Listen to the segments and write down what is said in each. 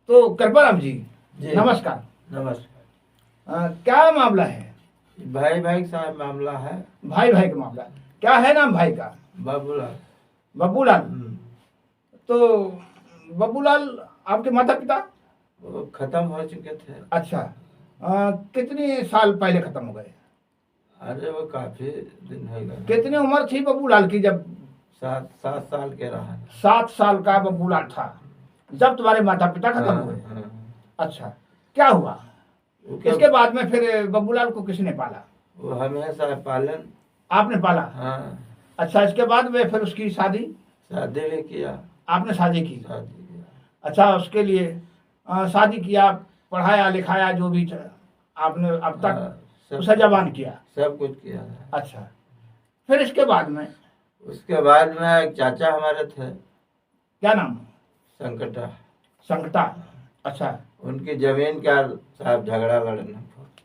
तो कृपाराम जी, जी नमस्कार। नमस्कार। क्या मामला है? भाई भाई साहब मामला है। भाई भाई का मामला क्या है? नाम भाई का? बाबूलाल। बब्बूलाल। हम्म, तो बब्बूलाल आपके माता पिता? वो खत्म हो चुके थे। अच्छा। कितने साल पहले खत्म हो गए? अरे वो काफी दिन हो गए। कितनी उम्र थी बब्बूलाल की जब? 7 साल के रहा। 7 साल का बब्बूलाल था जब तुम्हारे माता पिता खत्म हाँ, हुए। हाँ। अच्छा, क्या हुआ? वो क्या- इसके बाद में फिर बब्बूलाल को किसने पाला? वो हमेशा पालन। आपने पाला? हाँ, अच्छा, इसके बाद में फिर उसकी शादी? शादी भी किया। आपने शादी की? शादी किया। अच्छा, उसके लिए शादी किया, पढ़ाया लिखाया, जो भी आपने अब तक हाँ, उसे जबान किया। सब कुछ किया है। अच्छा, फिर इसके बाद में उसके बाद में एक चाचा हमारे थे, क्या नाम? संकटा। संकटा। अच्छा। उनकी जमीन का साहब झगड़ा लड़ना।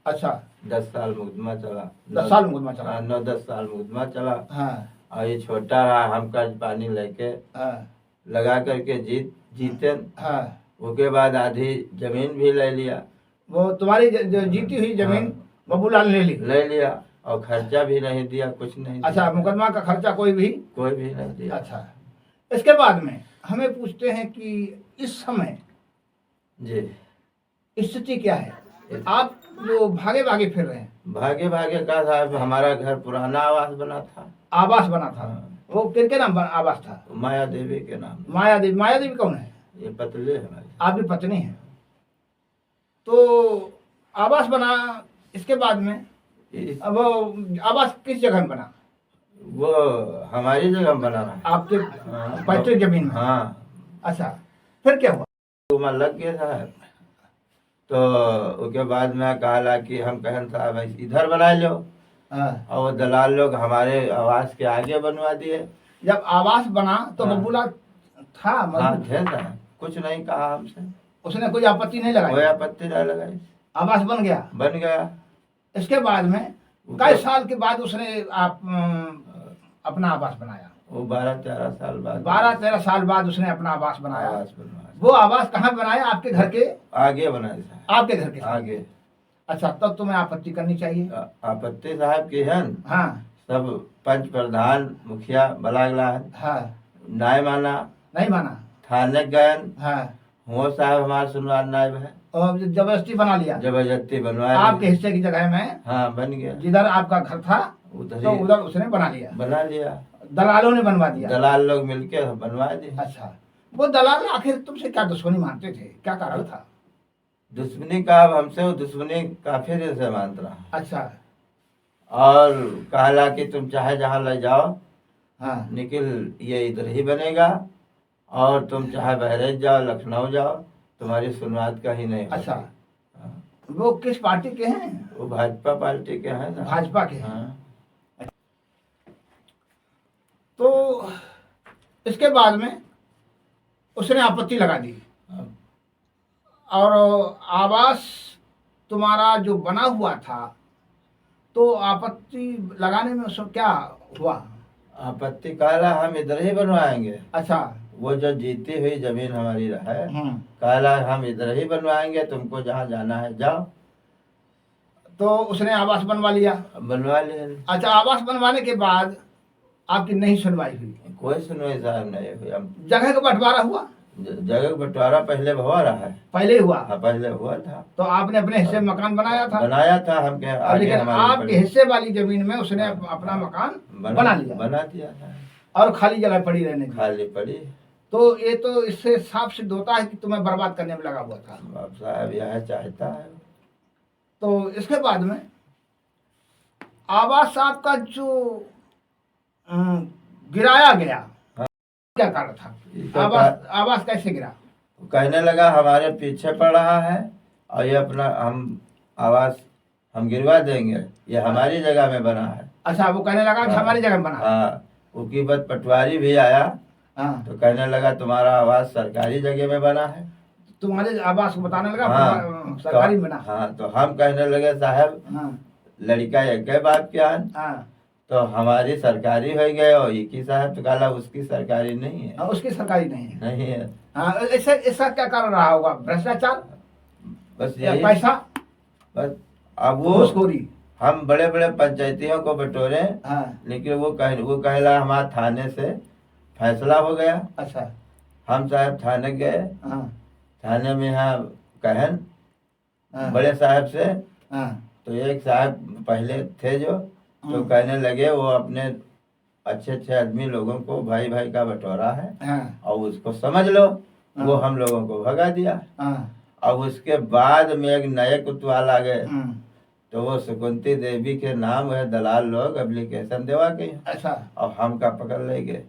अच्छा, 10 साल मुकदमा चला। 10 साल मुकदमा चला। हाँ, 9-10 साल मुकदमा चला। हाँ और ये छोटा रहा, हम कर्ज पानी लेके हाँ लगा करके जीते। हाँ। उसके बाद आधी जमीन भी ले लिया। वो तुम्हारी जो जीती हुई जमीन बब्बूलाल ने ले ली? ले लिया और खर्चा भी नहीं दिया, कुछ नहीं अच्छा, दिया। मुकदमा का खर्चा कोई भी? कोई भी नहीं दिया। अच्छा, इसके बाद में हमें पूछते हैं कि इस समय जी। स्थिति क्या है? आप जो भागे भागे फिर रहे हैं। भागे भागे का साहब, हमारा घर पुराना आवास बना था। आवास बना था? हाँ। वो किनके नाम आवास था? माया देवी के नाम। माया देवी। माया देवी कौन है? ये पतले है हमारे। आपकी पत्नी है। तो आवास बना, इसके बाद में अब वो आवास किस जगह में बना? वो हमारी जगह में बना रहा। आपके हाँ, पैतृक जमीन में? हाँ। अच्छा, फिर क्या हुआ? तो लग गया साहब। तो उसके बाद में कहा कि हम कहन साहब इधर बना लो। हाँ। और वो दलाल लोग हमारे आवास के आगे बनवा दिए। जब आवास बना तो हाँ। बब्बूलाल था हाँ, मौजूद? थे साहब, कुछ नहीं कहा हमसे। उसने कोई आपत्ति नहीं कोई लगाई? आपत्ति नहीं लगाई। आवास बन गया। बन गया। इसके बाद में कई साल के बाद उसने अपना आवास बनाया? वो 12-13 साल बाद। 12-13 साल बाद उसने अपना आवास बनाया। आवास बनवाया। वो आवास कहाँ बनाया? आपके घर के आगे बनाया साहब। आपके घर के सामने? आगे। अच्छा, तब तुम्हें आपत्ति करनी चाहिए। आपत्ति साहब की है न? हाँ सब पंच प्रधान मुखिया बलागला है, हाँ। नाय माना, नहीं माना? थाने गए। हाँ। वो साहब हमारा सुनवार नायब है। और जबरदस्ती बना लिया? जबरदस्ती बनवाया। आपके हिस्से की जगह में? हाँ, बन गया। जिधर आपका घर था उधर तो ही उधर उसने बना लिया? बना लिया। दलालों ने बनवा दिया? दलाल लोग मिलके बनवा दिए। अच्छा, वो दलाल आखिर तुमसे क्या दुश्मनी मानते थे? क्या कारण था? दुश्मनी का अब हमसे वो दुश्मनी काफी देर से मानता रहा। अच्छा। और कहला कि तुम चाहे जहाँ ले जाओ, हाँ। निखिल ये इधर ही बनेगा। और तुम चाहे बहरेज जाओ, लखनऊ जाओ, तुम्हारी सुनवात का ही नहीं होगी। अच्छा। हाँ। वो किस पार्टी के हैं? वो भाजपा पार्टी के हैं ना। भाजपा के हैं। हाँ। तो इसके बाद में उसने आपत्ति लगा दी और आवास तुम्हारा जो बना हुआ था, तो आपत्ति लगाने में उसको क्या हुआ? आपत्ति कहला हम इधर ही बनवाएंगे। अच्छा। वो जो जीती हुई जमीन हमारी है, कहला हम इधर ही बनवाएंगे, तुमको जहाँ जाना है जाओ। तो उसने आवास बनवा लिया? बनवा लिए। अच्छा, आवास बनवाने के बाद आपकी नहीं सुनवाई हुई? कोई सुनवाई साहब नहीं हुई। हम जगह का बंटवारा हुआ? जगह का बंटवारा पहले हुआ रहा है। पहले हुआ? हाँ, पहले हुआ था। तो आपने अपने हिस्से में मकान बनाया था? बनाया था हम के आगे। लेकिन हमारी आपके हिस्से वाली जमीन में उसने अपना मकान बना लिया? बना दिया था। और खाली जगह पड़ी रहने दी? खाली पड़ी। तो ये तो इससे साफ सिद्ध होता है कि तुम्हें बर्बाद करने में लगा हुआ था। अब साहब यह चाहता है। तो इसके बाद में आवास आपका जो गिराया गया, क्या कारण था? आवास कैसे गिरा? कहने लगा हमारे पीछे पड़ रहा है और ये अपना हम आवास हम गिरवा देंगे, ये हमारी जगह में बना है। अच्छा, वो कहने लगा कि हमारी जगह में बना? हाँ। उसकी बाद पटवारी भी आया। हाँ। तो कहने लगा तुम्हारा आवास सरकारी जगह में बना है। तुम्हारे आवास को बताने लगा? हाँ, सरकारी में बना? हाँ। तो हम कहने लगे साहब हाँ लड़का एक बात क्या है, हाँ तो हमारी सरकारी हो गए और एक ही साहब तो काला उसकी सरकारी नहीं है। हाँ, उसकी सरकारी नहीं है। नहीं है, हाँ, ऐसा ऐसा क्या कारण रहा होगा? भ्रष्टाचार बस या यही। पैसा, बस अब वो घूसखोरी? हम बड़े बड़े पंचायतियों को बटोरे, हाँ, लेकिन वो कहला हमारे थाने से फैसला हो गया। अच्छा। हम साहब थाने गए, हाँ, थाने में यहाँ कहन हाँ, बड़े साहब से, हाँ, तो एक साहब पहले थे जो, तो कहने लगे वो अपने अच्छे अच्छे आदमी लोगों को भाई भाई का बंटवारा है हाँ, और उसको समझ लो। हाँ। वो हम लोगों को भगा दिया। हाँ, अब उसके बाद में एक नए कुतवाल आ गए, हम्म, तो वो सुकुंती देवी के नाम है, दलाल लोग एप्लीकेशन देवा के, अच्छा, और हम का पकड़ ले गए।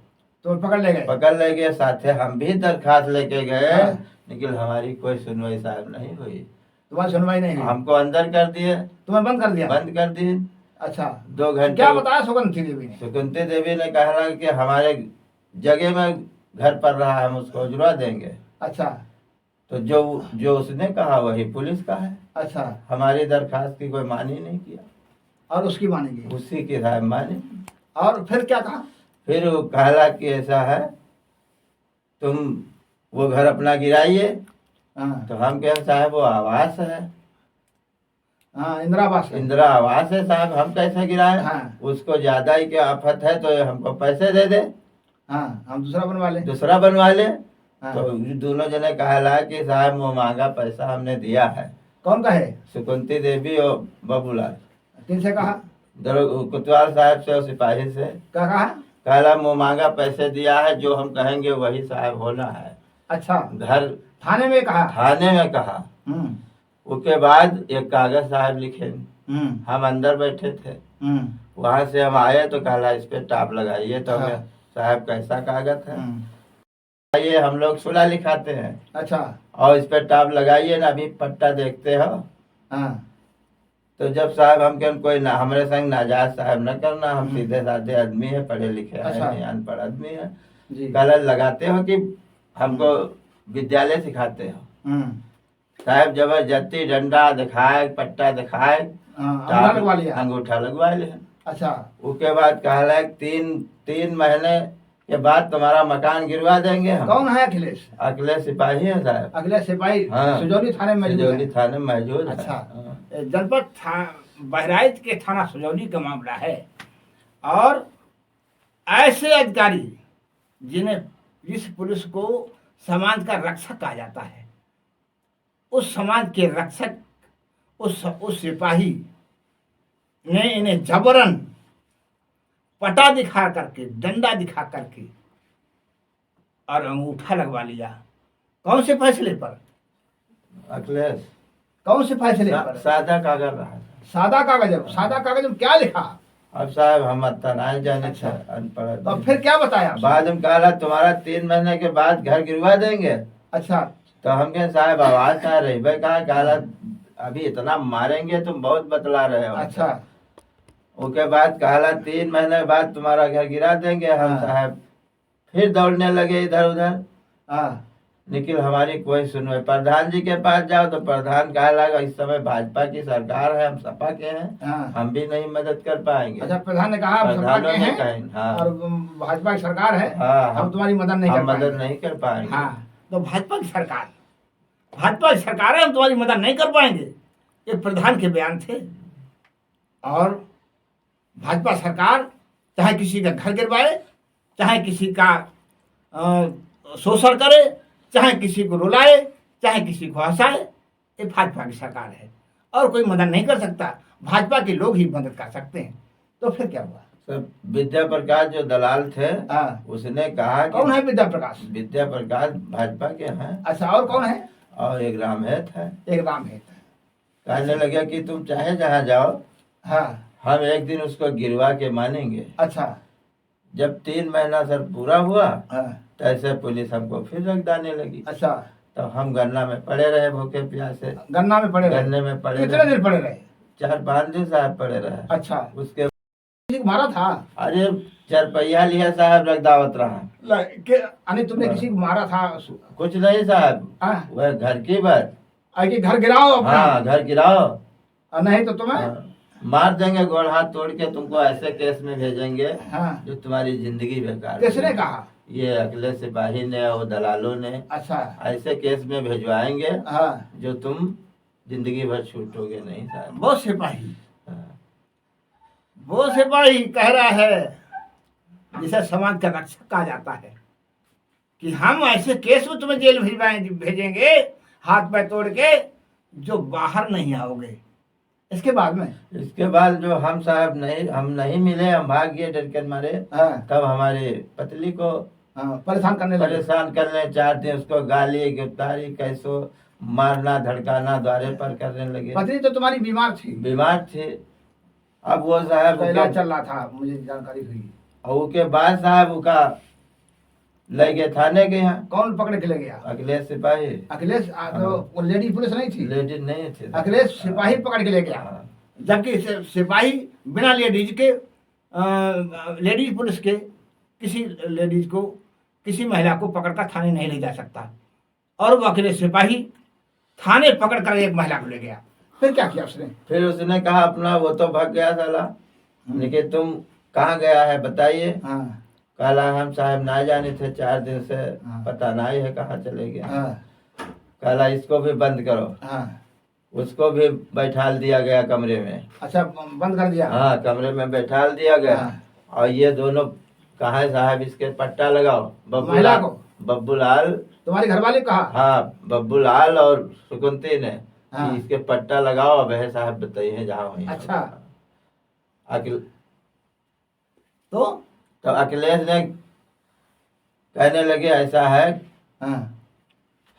तो पकड़ ले गए? पकड़ ले गए, साथे हम भी दरखास्त लेके गए, हाँ। लेकिन हमारी कोई सुनवाई साहब नहीं हुई। तुम्हारी सुनवाई नहीं हुई? हमको अंदर कर दिए, तुम्हें बंद कर दिया? बंद कर दिए। अच्छा, 2 घंटे। क्या बताया सुगंधी देवी ने? सुकुंती देवी ने कहा कि हमारे जगह में घर पर रहा, हम उसको उजरा देंगे। अच्छा, तो जो जो उसने कहा वही पुलिस का है। अच्छा, हमारी दरखास्त की कोई मानी नहीं किया, और उसकी मानेंगे? उसी की साहब मानी। और फिर क्या कहा? फिर वो कहला कि ऐसा है, तुम वो घर अपना गिराइए। हाँ, तो हम कहे साहब वो आवास है, हाँ, इंदिरा आवास है। इंदिरा आवास है साहब, हम कैसे गिराएं? हाँ, उसको ज्यादा ही क्या आफत है तो हमको पैसे दे दे, हाँ, हम दूसरा बनवा लें। दूसरा बनवा ले। हाँ। तो दोनों जने कहला कि साहब वो मांगा पैसा हमने दिया है। कौन कहे? सुकुंती देवी और बबूलाल। किनसे कहा? कुतवाल साहब से और सिपाही से। क्या कहा? कहला वो मांगा पैसे दिया है, जो हम कहेंगे वही साहब होना है। अच्छा, घर थाने में कहा? थाने में कहा। हम्म, उसके बाद एक कागज साहब लिखे, हम्म, हम अंदर बैठे थे, हम्म, वहां से हम आए तो कहला इस पे टाप लगाइए। तो हाँ। हमें साहब कैसा कागज है, हम्म, ये हम लोग सुलह लिखाते हैं, अच्छा, और इस पे टाप लगाइए ना, अभी पट्टा देखते हो। हाँ, तो जब साहब हम कहें कोई ना हमारे संग नाजायज साहब न करना, हम हम्म। सीधे साधे आदमी है, पढ़े लिखे है अच्छा। नहीं, अनपढ़ आदमी है। जी, कहला लगाते हो कि हमको विद्यालय सिखाते हो। हम्म, साहब जबरदस्ती डंडा दिखाए, पट्टा दिखाए, हाँ, अंगूठा लगवा लिया? अंगूठा लगवा ले। अच्छा, उसके बाद कहला 3 महीने के बाद तुम्हारा मकान गिरवा देंगे हम। कौन है अखिलेश? अगले सिपाही है साहब, अगले सिपाही? हाँ। सुजौली थाने में मौजूद सुजौली है? थाने में मौजूद है। अच्छा। हाँ। जनपद बहराइच के थाना सुजौली का मामला है। और ऐसे अधिकारी जिन्हें जिस पुलिस को समाज का रक्षक कहा जाता है, उस समाज के रक्षक उस सिपाही ने इन्हें जबरन पटा दिखा करके, डंडा दिखा करके और अंगूठा लगवा लिया। कौन से फैसले पर? अखिलेश कौन से फैसले पर? सादा कागज रहा। सादा कागज? सादा कागज में क्या लिखा? अब साहब हम नहीं जाने अच्छा। अनपढ़। तो फिर क्या बताया? बाद में कहला तुम्हारा 3 महीने के बाद घर गिरवा देंगे। अच्छा, तो हम कहे साहब आवाज कहाँ रही भाई, कहा कहला अभी इतना मारेंगे, तुम बहुत बतला रहे हो। अच्छा, उसके बाद कहला 3 महीने के बाद तुम्हारा घर गिरा देंगे। हम हाँ। साहब फिर दौड़ने लगे इधर उधर, हाँ, लेकिन हमारी कोई सुनवाई। प्रधान जी के पास जाओ तो प्रधान कहा लगा इस समय भाजपा की सरकार है, हम सपा के हैं, हाँ। हम भी नहीं मदद कर पाएंगे। अच्छा, प्रधान ने कहा आप सपा प्रधानों के ने हैं कहा, हाँ, और भाजपा की सरकार है, हाँ, हम तुम्हारी मदद नहीं कर हम मदद पाएंगे। नहीं कर पाएंगे। हाँ, तो भाजपा की सरकार है, हम तुम्हारी मदद नहीं कर पाएंगे, ये प्रधान के बयान थे। और भाजपा सरकार चाहे किसी का घर गिरवाए, चाहे किसी का शोषण करे, चाहे किसी को रुलाए, चाहे किसी को हंसाए, ये भाजपा की सरकार है और कोई मदद नहीं कर सकता। भाजपा के लोग ही मदद कर सकते हैं। तो फिर क्या हुआ? सब विद्या प्रकाश जो दलाल थे, हाँ। उसने कहा कि कौन है विद्या प्रकाश? विद्या प्रकाश भाजपा के हैं। अच्छा, और कौन है? और एक रामहेत है। एक राम है। कहने लगे कि तुम चाहे जहाँ जाओ, हाँ, हम एक दिन उसको गिरवा के मानेंगे। अच्छा, जब 3 महीना सर पूरा हुआ, हाँ, तो ऐसे पुलिस हमको फिर रखदाने लगी। अच्छा, तो हम गन्ना में पड़े रहे, भूखे प्यासे गन्ना में पड़े रहे? गन्ने में पड़े कितने रहे, दिन पड़े रहे? 4-5 दिन साहब पड़े रहे। अच्छा, उसके किसी को मारा था? अरे 4 पहिया लिया साहब, रखदावत रहा। यानी तुमने किसी को मारा था? कुछ नहीं साहब, हाँ? वह घर की बात। आगे घर गिराओ अपना। हाँ, घर गिराओ। और नहीं तो तुम्हें हाँ, मार देंगे, गोड़ हाथ तोड़ के तुमको ऐसे केस में भेजेंगे हाँ, जो तुम्हारी जिंदगी बेकार किसने है। कहा? ये अगले सिपाही ने और दलालों ने अच्छा, ऐसे केस में भिजवाएंगे हाँ, जो तुम जिंदगी भर छूटोगे नहीं साहब। वो सिपाही, हाँ। वो सिपाही कह रहा है जिसे समाज का रक्षक कहा जाता है कि हम ऐसे केस में तुम्हें जेल भेजेंगे हाथ पैर तोड़ के जो बाहर नहीं आओगे। इसके बाद में इसके बाद जो हम साहब हम नहीं मिले, हम भाग गए डर के मारे। हाँ, तब हमारी पतली को हाँ, परेशान करने लगे। परेशान करने चाहते, उसको गाली गिरफ्तारी कैसो मारना धड़काना द्वारे पर करने लगे। पत्नी तो तुम्हारी बीमार थी, बीमार थे। अब वो साहब उसका इलाज चल रहा था, मुझे जानकारी हुई। और उसके बाद साहब उसका ले गए थाने के यहाँ। कौन पकड़ के ले गया? अखिलेश सिपाही। अखिलेश तो वो लेडी पुलिस नहीं थी, लेडीज नहीं थे, अखिलेश सिपाही पकड़ के ले गया। हाँ। जबकि सिपाही बिना लेडीज के लेडीज पुलिस के किसी लेडीज को किसी महिला को पकड़कर थाने नहीं ले जा सकता, और वो अखिलेश सिपाही थाने पकड़कर एक महिला को ले गया। फिर क्या किया उसने? फिर उसने कहा अपना वो तो भाग गया साला, लेकिन तुम कहाँ गया है बताइए। हाँ, काला हम साहब ना जाने थे, 4 दिन से हाँ। पता नहीं है कहाँ चले गया। हाँ, काला इसको भी बंद करो। हाँ, उसको भी बैठाल दिया गया कमरे में। अच्छा, बंद कर दिया। हाँ, कमरे में बैठाल दिया गया। हाँ। और ये दोनों कहा है साहब इसके पट्टा लगाओ। महिला को? बब्बू लाल। तुम्हारे घर वाले कहा? हाँ, बब्बू लाल और सुकुंती ने हाँ। कि इसके पट्टा लगाओ। अब है साहब बताइए जहाँ वहीं। अच्छा, तो अखिलेश ने कहने लगे ऐसा है, हाँ,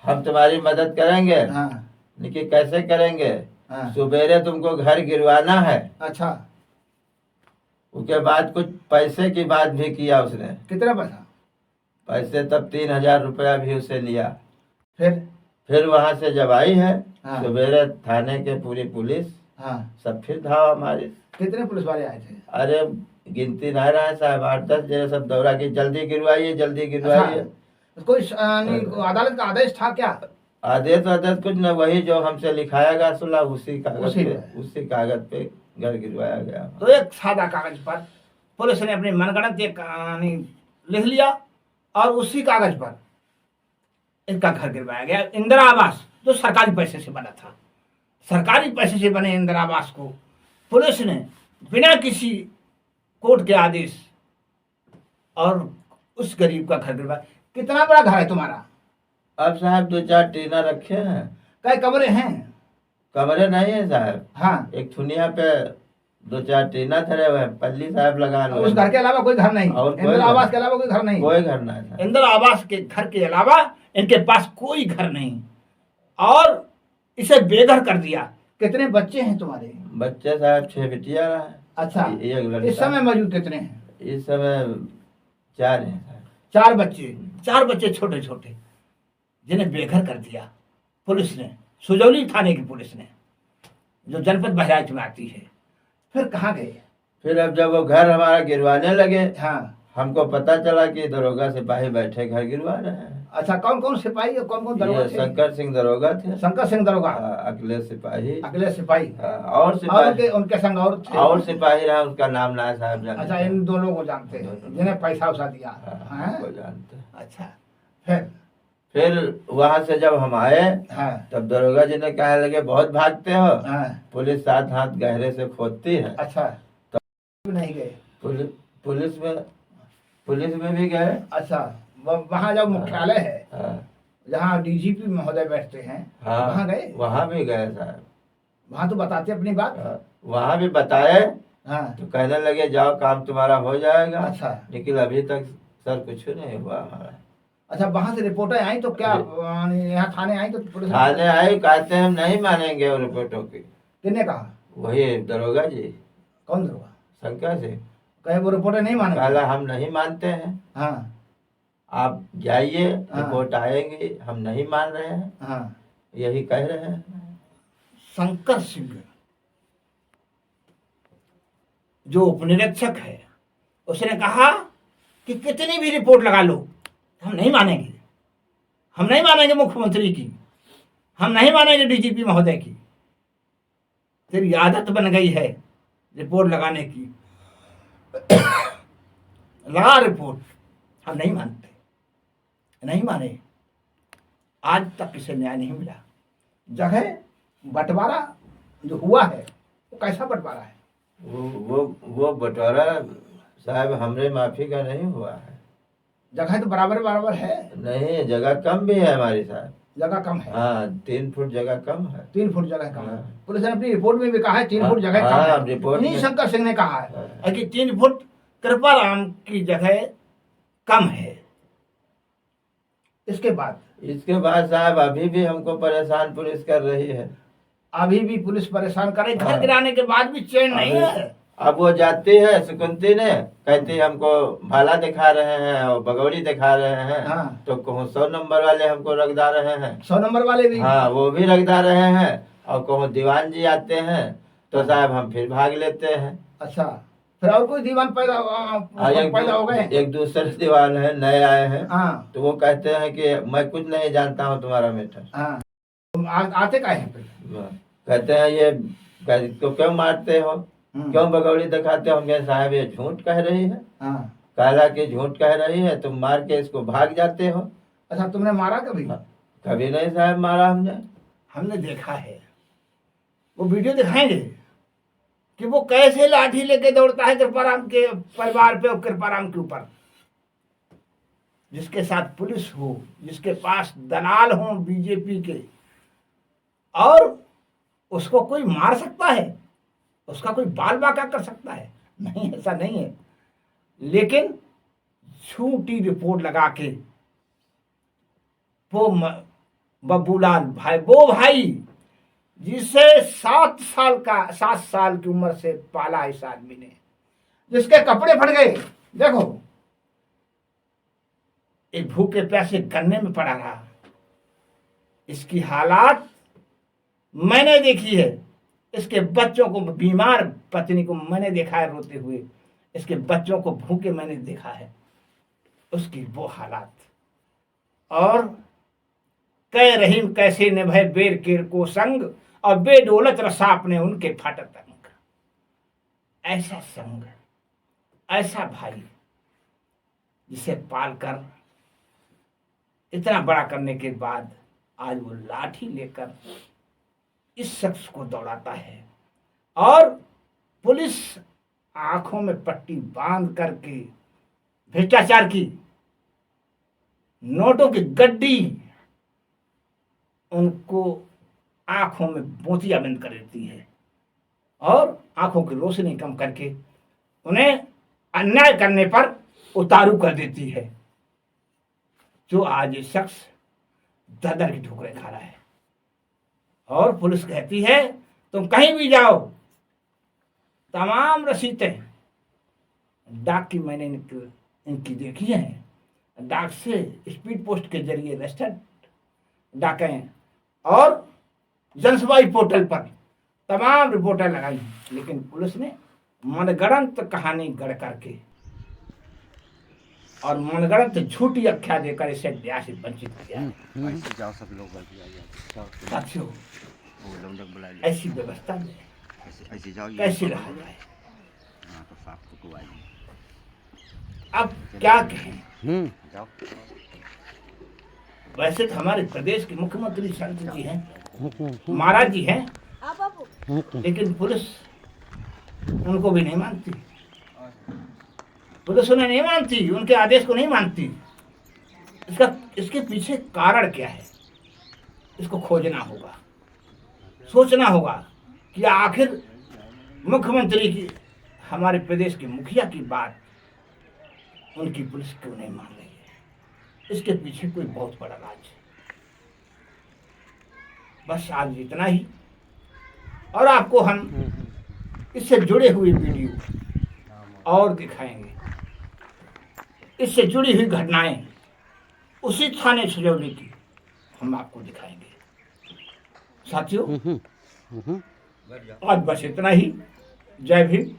हम तुम्हारी मदद करेंगे, हाँ, लेकिन कैसे करेंगे? हाँ, सुबेरे तुमको घर गिरवाना है। अच्छा, उसके बाद कुछ पैसे की बात भी किया उसने। कितना पैसा? पैसे तब 3000 रुपया भी उससे लिया। फिर वहां से जब आई है हाँ। सुबेरे थाने के पूरी पुलिस हाँ, सब फिर धावा मारी। कितने पुलिस वाले आए थे? अरे गिनती नहीं रहा है साहब, 8-10 जने सब दौड़ा की जल्दी गिरवाइए जल्दी गिरवाइए। अच्छा, कोई अदालत का आदेश था क्या? आदेश कुछ न, वही जो हमसे लिखाया गया सुला उसी कागज पे घर गिरवाया गया। तो एक सादा कागज पर पुलिस ने अपनी मनगढ़ंत एक लिख लिया और उसी कागज पर इनका घर गिरवाया गया। इंदिरा आवास जो सरकारी पैसे से बना था, सरकारी पैसे से बने इंदिरा आवास को पुलिस ने बिना किसी कोर्ट के आदेश और उस गरीब का घर गिरवाया। कितना बड़ा घर है तुम्हारा? अब साहब 2-4 टीना रखे हैं। कई कमरे हैं? कमरे नहीं है साहब। हाँ, एक थुनिया पे 2-4 टीना धरे हुए हैं, पल्ली साहब लगा लो। उस घर के अलावा कोई घर नहीं? और कोई इंदिरा घर- आवास के अलावा कोई घर नहीं? कोई घर नहीं था। इंदिरा आवास के घर के अलावा इनके पास कोई घर नहीं, और इसे बेघर कर दिया। कितने बच्चे हैं तुम्हारे? बच्चे साहब 6 बिटिया रहा है। अच्छा, एक लड़का। इस समय मौजूद कितने हैं? इस समय 4 हैं साहब। 4 बच्चे, 4 बच्चे छोटे छोटे जिन्हें बेघर कर दिया पुलिस ने, सुजौली थाने की पुलिस ने, जो जनपद बहराइच में आती है। फिर कहाँ गए? फिर अब जब वो घर हमारा गिरवाने लगे, हाँ, हमको पता चला कि दरोगा सिपाही बैठे घर गिरवा रहे हैं। अच्छा, कौन कौन सिपाही और कौन कौन दरोगा ये थे? शंकर सिंह दरोगा थे। शंकर सिंह दरोगा, अखिलेश सिपाही। अखिलेश सिपाही, और और सिपाही उनके संग और थे? और सिपाही रहा, उसका नाम ना है साहब जानते अच्छा, हैं। इन दोनों को जानते हैं जिन्हें पैसा उसा दिया? हाँ, हाँ? वो जानते हैं। अच्छा, फिर वहां से जब हम आए हाँ, तब दरोगा जी ने कहने लगे बहुत भागते हो, हाँ, पुलिस 7 हाथ गहरे से खोदती है। अच्छा, नहीं गए? पुलिस में भी गए। अच्छा, वहाँ जब मुख्यालय है हाँ, जहाँ डीजीपी महोदय बैठते हैं, हाँ, वहाँ गए? वहाँ भी गए साहब। वहाँ तो बताते अपनी बात। हाँ, वहाँ भी बताए हाँ, तो कहने लगे जाओ काम तुम्हारा हो जाएगा। अच्छा, लेकिन अभी तक सर कुछ नहीं हुआ हमारा। अच्छा, वहाँ से रिपोर्टें आई तो क्या यहाँ थाने आई तो पुलिस थाने आए, कहते हैं हम नहीं मानेंगे उन रिपोर्टों की। किसने कहा? वही दरोगा जी कौन दरोगा? शंकर से कहे वो रिपोर्टें नहीं माने? कहला हम नहीं मानते हैं, हाँ, आप जाइए, हाँ। रिपोर्ट आएंगी, हम नहीं मान रहे हैं, हाँ। यही कह रहे हैं। शंकर सिंह जो उपनिरीक्षक है उसने कहा कि कितनी भी रिपोर्ट लगा लो हम नहीं मानेंगे, हम नहीं मानेंगे मुख्यमंत्री की, हम नहीं मानेंगे डीजीपी महोदय की। तेरी आदत बन गई है रिपोर्ट लगाने की। लगा रिपोर्ट, हम नहीं मानते, नहीं माने। आज तक इसे न्याय नहीं मिला। जगह बंटवारा जो हुआ है वो कैसा बंटवारा है? वो बंटवारा साहब हमरे माफी का नहीं हुआ है। जगह तो बराबर बराबर है। नहीं, जगह कम भी है हमारी साहब। जगह कम है। हाँ, 3 फुट जगह कम है। 3 फुट जगह कम है। हाँ। पुलिस ने अपनी रिपोर्ट में भी कहा है 3 फुट जगह कम हाँ, है। रिपोर्ट इन्हीं में- शंकर सिंह ने कहा है हाँ। कि 3 फुट कृपाराम की जगह कम है। इसके बाद साहब अभी भी हमको परेशान पुलिस कर रही है। अभी भी पुलिस परेशान करे। घर हाँ। गिराने के बाद भी चैन नहीं है। अब वो जाती है सुकुंती ने, कहती हमको भाला दिखा रहे हैं और बगौड़ी दिखा रहे हैं। हाँ। तो कहूँ 100 नंबर वाले हमको रगदा रहे हैं। 100 नंबर वाले भी। हाँ, वो भी रगदा रहे हैं। और कहूँ दीवान जी आते हैं तो साहब हम फिर भाग लेते हैं। अच्छा, फिर और कोई दीवान पैदा हो गए? एक दूसरे दीवान है, नए आए हैं। हाँ। तो वो कहते हैं कि मैं कुछ नहीं जानता हूँ तुम्हारा मैटर। हाँ, तुम आते काहे हैं फिर? कहते हैं ये तो क्यों मारते हो, क्यों बगौड़ी दिखाते हो? हम कहे साहब ये झूठ कह रही है। हाँ। काला की झूठ कह रही है, तुम मार के इसको भाग जाते हो। अच्छा, तुमने मारा कभी? कभी नहीं साहब मारा हमने देखा है। वो वीडियो दिखाएंगे कि वो कैसे लाठी लेके दौड़ता है कृपाराम के परिवार पे और कृपाराम के ऊपर। जिसके साथ पुलिस हो, जिसके पास दलाल हो बीजेपी के, और उसको कोई मार सकता है? उसका कोई बाल बाका कर सकता है? नहीं, ऐसा नहीं है। लेकिन झूठी रिपोर्ट लगा के वो बब्बूलाल भाई, वो भाई जिसे 7 साल की उम्र से पाला इस आदमी ने, जिसके कपड़े फट गए, देखो एक भूखे प्यासे गन्ने में पड़ा रहा। इसकी हालात मैंने देखी है। इसके बच्चों को, बीमार पत्नी को मैंने देखा है रोते हुए। इसके बच्चों को भूखे मैंने देखा है। उसकी वो हालात। और कह रहीम कैसे निभे बेर केर को संग, और बेडोलत रसा अपने उनके फाटत अंग। ऐसा संग, ऐसा भाई, जिसे पालकर इतना बड़ा करने के बाद आज वो लाठी लेकर इस शख्स को दौड़ाता है। और पुलिस आंखों में पट्टी बांध करके भ्रष्टाचार की, नोटों की गड्डी उनको आंखों में मोतियां बंद कर देती है और आंखों की रोशनी कम करके उन्हें अन्याय करने पर उतारू कर देती है। जो आज ये शख्स दर की ठोकरें खा रहा है। और पुलिस कहती है तुम कहीं भी जाओ, तमाम रसीदें डाक की मैंने इनकी देखी है। डाक से स्पीड पोस्ट के जरिए रजिस्टर्ड डाकें और जनसुनवाई पोर्टल पर तमाम रिपोर्टें लगाई, लेकिन पुलिस ने मनगढ़ंत कहानी गढ़ करके और मनगढ़ंत झूठी आख्या देकर इसे न्याय से वंचित किया है। जाओ सब लोग साथियों, ऐसी व्यवस्था में ऐसे जाओ कैसे रहा जाए? हाँ, तो साफ तो आइए। अब क्या कहें? जाओ। वैसे तो हमारे प्रदेश के मुख्यमंत्री संत जी हैं, महाराज जी हैं, लेकिन पुलिस उनको भी नहीं मानती। पुलिस उन्हें नहीं मानती, उनके आदेश को नहीं मानती। इसके पीछे कारण क्या है? इसको खोजना होगा, सोचना होगा कि आखिर मुख्यमंत्री की, हमारे प्रदेश के मुखिया की बात उनकी पुलिस क्यों नहीं मान रही है? इसके पीछे कोई बहुत बड़ा राज है। बस आज इतना ही, और आपको हम इससे जुड़े हुए वीडियो और दिखाएंगे। इससे जुड़ी हुई घटनाएं उसी थाने सुजौली की हम आपको दिखाएंगे। साथियों, आज बस इतना ही। जय भीम,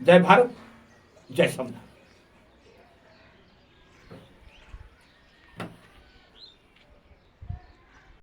जय भारत, जय संविधान।